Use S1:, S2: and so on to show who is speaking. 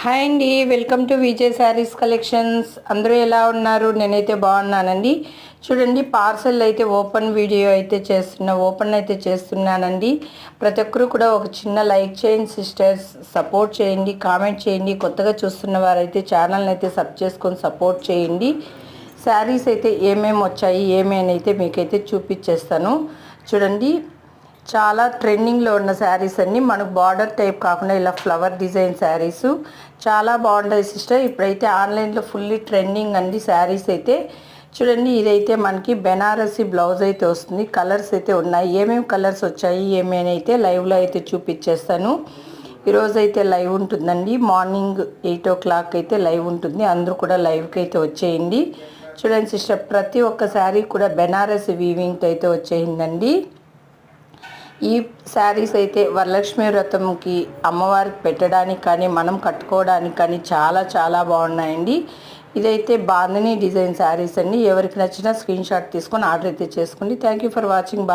S1: Hi అండి, welcome to Vijay saris collections. అందరూ ఎలా ఉన్నారు? నేనైతే బాగున్నానండి. చూడండి, పార్సల్ అయితే ఓపెన్ అయితే చేస్తున్నానండి. ప్రతి ఒక్కరు కూడా ఒక చిన్న లైక్ చేయండి సిస్టర్స్, సపోర్ట్ చేయండి, కామెంట్ చేయండి. కొత్తగా చూస్తున్న వారైతే ఛానల్ని అయితే సబ్ చేసుకొని సపోర్ట్ చేయండి. శారీస్ అయితే ఏమేమి వచ్చాయి ఏమేమి అయితే మీకైతే చూపించేస్తాను. చూడండి, చాలా ట్రెండింగ్లో ఉన్న శారీస్ అన్నీ మనకు బార్డర్ టైప్ కాకుండా ఇలా ఫ్లవర్ డిజైన్ శారీస్ చాలా బాగుంటాయి సిస్టర్. ఇప్పుడైతే ఆన్లైన్లో ఫుల్లీ ట్రెండింగ్ అండి శారీస్ అయితే. చూడండి, ఇదైతే మనకి బెనారసీ బ్లౌజ్ అయితే వస్తుంది. కలర్స్ అయితే ఉన్నాయి. ఏమేమి కలర్స్ వచ్చాయి ఏమేమి అయితే లైవ్లో అయితే చూపించేస్తాను. ఈరోజు అయితే లైవ్ ఉంటుందండి. మార్నింగ్ 8 o'clock అయితే లైవ్ ఉంటుంది. అందరూ కూడా లైవ్కి అయితే వచ్చేయండి. చూడండి సిస్టర్, ప్రతి ఒక్క శారీ కూడా బెనారసీ వీవింగ్తో అయితే వచ్చేయిందండి. ఈ శారీస్ అయితే వరలక్ష్మి వ్రతంకి అమ్మవారికి పెట్టడానికి కానీ మనం కట్టుకోవడానికి కానీ చాలా చాలా బాగున్నాయండి. ఇదైతే బాందిని డిజైన్ శారీస్ అండి. ఎవరికి నచ్చినా స్క్రీన్ షాట్ తీసుకొని ఆర్డర్ అయితే చేసుకోండి. Thank you for watching.